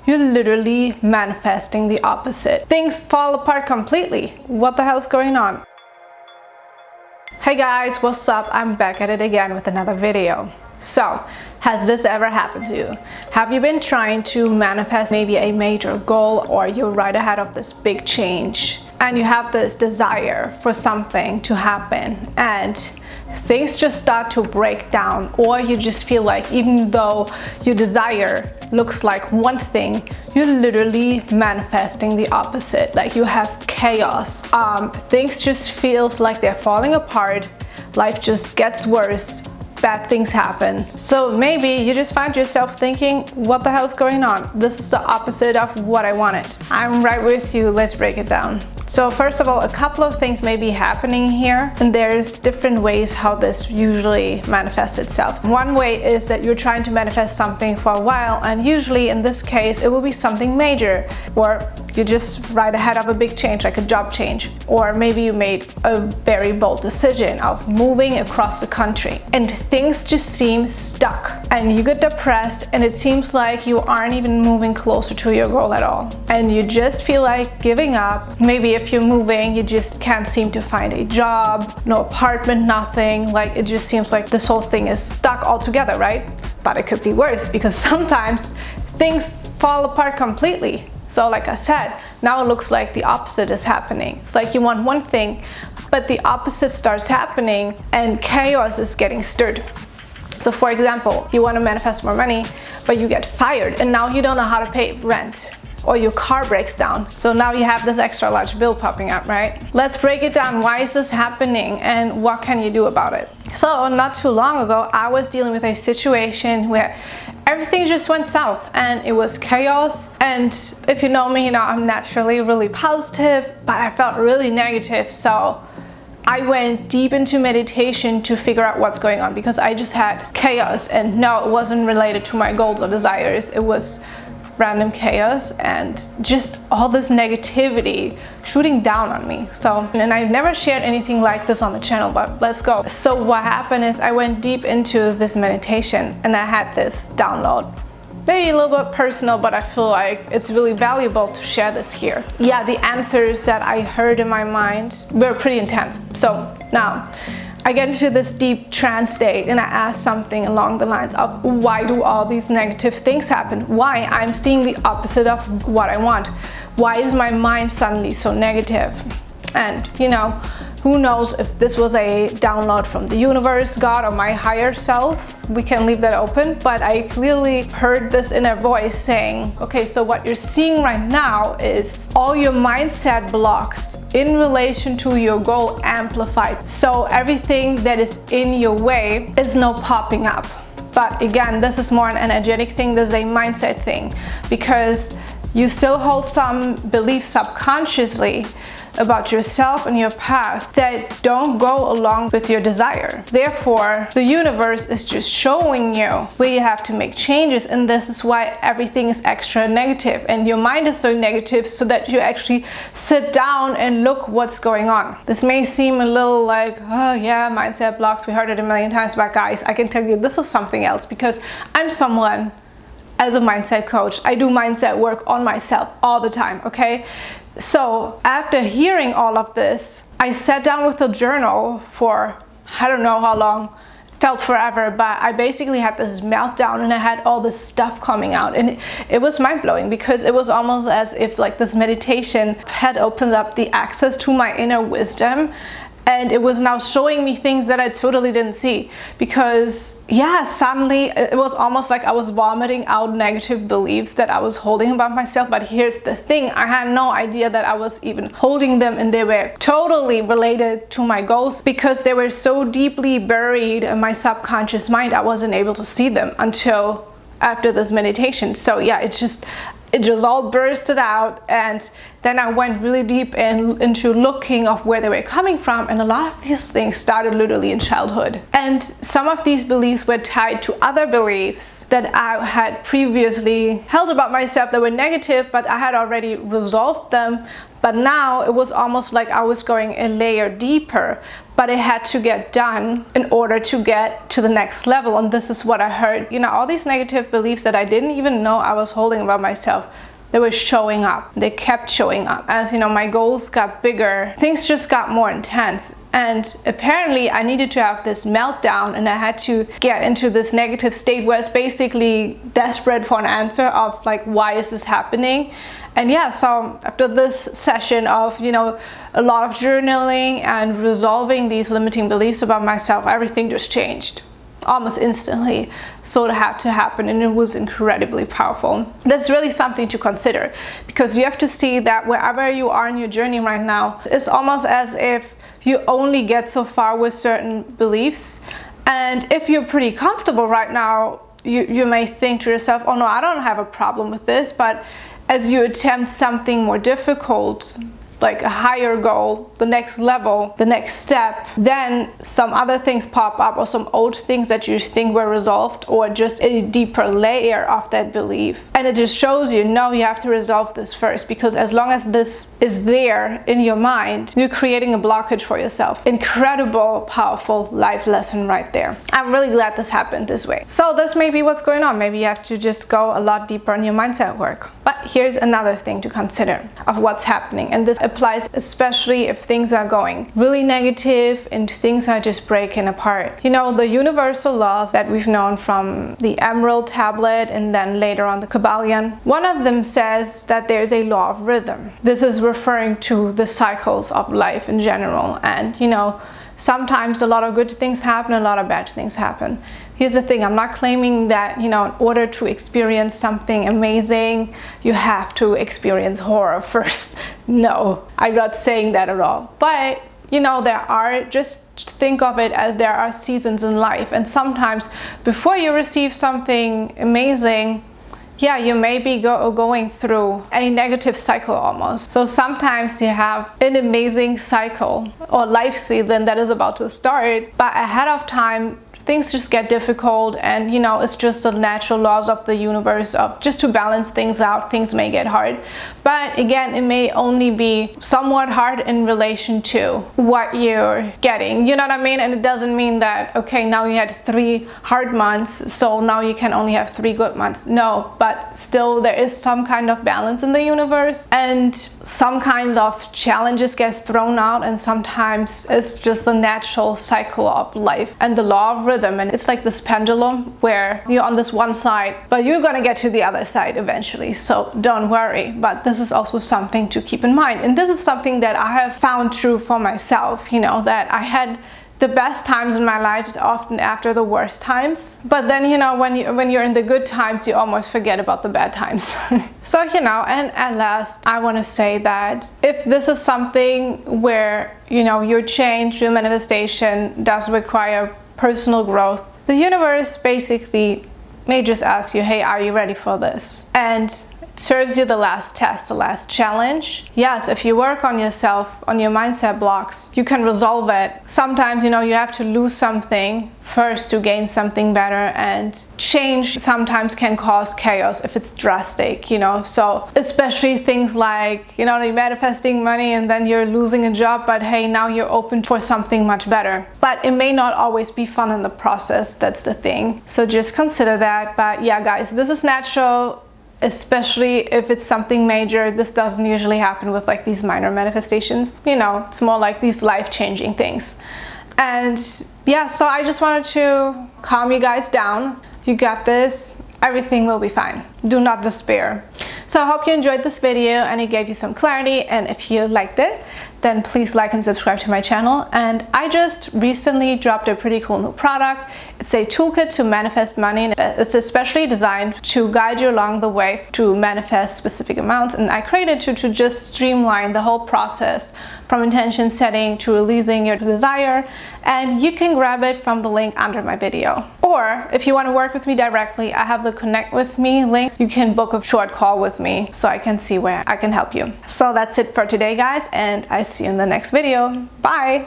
you're literally manifesting the opposite. Things fall apart completely. What the hell's going on? Hey guys, what's up? I'm back at it again with another video. So, has this ever happened to you? Have you been trying to manifest maybe a major goal, or you're right ahead of this big change and you have this desire for something to happen and things just start to break down, or you just feel like even though your desire looks like one thing, you're literally manifesting the opposite. Like you have chaos. Things just feels like they're falling apart. Life just gets worse. Bad things happen. So maybe you just find yourself thinking, what the hell's going on? This is the opposite of what I wanted. I'm right with you. Let's break it down. So first of all, a couple of things may be happening here, and there's different ways how this usually manifests itself. One way is that you're trying to manifest something for a while, and usually in this case it will be something major, or you're just right ahead of a big change, like a job change, or maybe you made a very bold decision of moving across the country and things just seem stuck and you get depressed and it seems like you aren't even moving closer to your goal at all, and you just feel like giving up. Maybe if you're moving, you just can't seem to find a job, no apartment, nothing. Like it just seems like this whole thing is stuck altogether, right? But it could be worse, because sometimes things fall apart completely. So like I said, now it looks like the opposite is happening. It's like you want one thing, but the opposite starts happening and chaos is getting stirred. So for example, you want to manifest more money, but you get fired and now you don't know how to pay rent, or your car breaks down. So now you have this extra large bill popping up, right? Let's break it down. Why is this happening and what can you do about it? So not too long ago, I was dealing with a situation where everything just went south and it was chaos. And if you know me, you know I'm naturally really positive, but I felt really negative. So I went deep into meditation to figure out what's going on, because I just had chaos, and no, it wasn't related to my goals or desires. It was random chaos and just all this negativity shooting down on me. So, and I've never shared anything like this on the channel, but let's go. So what happened is I went deep into this meditation and I had this download. Maybe a little bit personal, but I feel like it's really valuable to share this here. Yeah, the answers that I heard in my mind were pretty intense. So now I get into this deep trance state and I ask something along the lines of, why do all these negative things happen? Why I'm seeing the opposite of what I want? Why is my mind suddenly so negative? And you know, who knows if this was a download from the universe, God, or my higher self. We can leave that open, but I clearly heard this inner voice saying, okay, so what you're seeing right now is all your mindset blocks in relation to your goal amplified. So everything that is in your way is now popping up. But again, this is more an energetic thing. This is a mindset thing, because you still hold some beliefs subconsciously about yourself and your path that don't go along with your desire. Therefore, the universe is just showing you where you have to make changes, and this is why everything is extra negative and your mind is so negative, so that you actually sit down and look what's going on. This may seem a little like, oh yeah, mindset blocks, we heard it a million times, but guys, I can tell you this is something else, because I'm someone, as a mindset coach, I do mindset work on myself all the time, okay? So after hearing all of this, I sat down with a journal for I don't know how long. It felt forever, but I basically had this meltdown and I had all this stuff coming out, and it was mind-blowing, because it was almost as if like this meditation had opened up the access to my inner wisdom, and it was now showing me things that I totally didn't see. Because yeah, suddenly it was almost like I was vomiting out negative beliefs that I was holding about myself. But here's the thing, I had no idea that I was even holding them, and they were totally related to my goals, because they were so deeply buried in my subconscious mind. I wasn't able to see them until after this meditation. So yeah, it just all bursted out, and then I went really deep into looking of where they were coming from, and a lot of these things started literally in childhood. And some of these beliefs were tied to other beliefs that I had previously held about myself that were negative, but I had already resolved them. But But now it was almost like I was going a layer deeper, but it had to get done in order to get to the next level. And this is what I heard. You know, all these negative beliefs that I didn't even know I was holding about myself, they were showing up. They kept showing up. As you know, my goals got bigger, things just got more intense. And apparently I needed to have this meltdown, and I had to get into this negative state where it's basically desperate for an answer of like, why is this happening? And yeah, so after this session of, you know, a lot of journaling and resolving these limiting beliefs about myself, everything just changed almost instantly. So it had to happen, and it was incredibly powerful. That's really something to consider, because you have to see that wherever you are in your journey right now, it's almost as if you only get so far with certain beliefs. And if you're pretty comfortable right now, you may think to yourself, oh no, I don't have a problem with this. But as you attempt something more difficult, like a higher goal, the next level, the next step, then some other things pop up, or some old things that you think were resolved, or just a deeper layer of that belief. And it just shows you, no, you have to resolve this first, because as long as this is there in your mind, you're creating a blockage for yourself. Incredible, powerful life lesson right there. I'm really glad this happened this way. So this may be what's going on. Maybe you have to just go a lot deeper in your mindset work. But here's another thing to consider of what's happening. And this applies especially if things are going really negative and things are just breaking apart. You know, the universal laws that we've known from the Emerald Tablet and then later on the Kabbalion, one of them says that there's a law of rhythm. This is referring to the cycles of life in general. And you know, sometimes a lot of good things happen, a lot of bad things happen. Here's the thing, I'm not claiming that, you know, in order to experience something amazing, you have to experience horror first. No, I'm not saying that at all. But, you know, just think of it as there are seasons in life. And sometimes before you receive something amazing, yeah, you may be going through a negative cycle almost. So sometimes you have an amazing cycle or life season that is about to start, but ahead of time, things just get difficult, and you know, it's just the natural laws of the universe of just to balance things out. Things may get hard, but again, it may only be somewhat hard in relation to what you're getting, you know what I mean? And it doesn't mean that, okay, now you had 3 hard months, so now you can only have 3 good months. No, but still there is some kind of balance in the universe, and some kinds of challenges get thrown out, and sometimes it's just the natural cycle of life and the law of rhythm. And it's like this pendulum where you're on this one side, but you're gonna get to the other side eventually, so don't worry. But this is also something to keep in mind, and this is something that I have found true for myself, you know, that I had the best times in my life is often after the worst times. But then, you know, when you're in the good times, you almost forget about the bad times. So, you know, and at last, I want to say that if this is something where, you know, your change, your manifestation does require personal growth, the universe basically may just ask you, hey, are you ready for this? And it serves you the last test, the last challenge. Yes, if you work on yourself, on your mindset blocks, you can resolve it. Sometimes, you know, you have to lose something first to gain something better, and change sometimes can cause chaos if it's drastic, you know. So especially things like, you know, you're manifesting money and then you're losing a job, but hey, now you're open for something much better. But it may not always be fun in the process. That's the thing. So just consider that. But yeah, guys, this is natural, especially if it's something major. This doesn't usually happen with like these minor manifestations, you know. It's more like these life-changing things. And yeah, so I just wanted to calm you guys down. You got this. Everything will be fine. Do not despair. So I hope you enjoyed this video and it gave you some clarity. And if you liked it, then please like and subscribe to my channel. And I just recently dropped a pretty cool new product. It's a toolkit to manifest money. It's especially designed to guide you along the way to manifest specific amounts. And I created to just streamline the whole process from intention setting to releasing your desire. And you can grab it from the link under my video. Or if you want to work with me directly, I have the connect with me links. You can book a short call with me so I can see where I can help you. So that's it for today, guys, and I see you in the next video. Bye!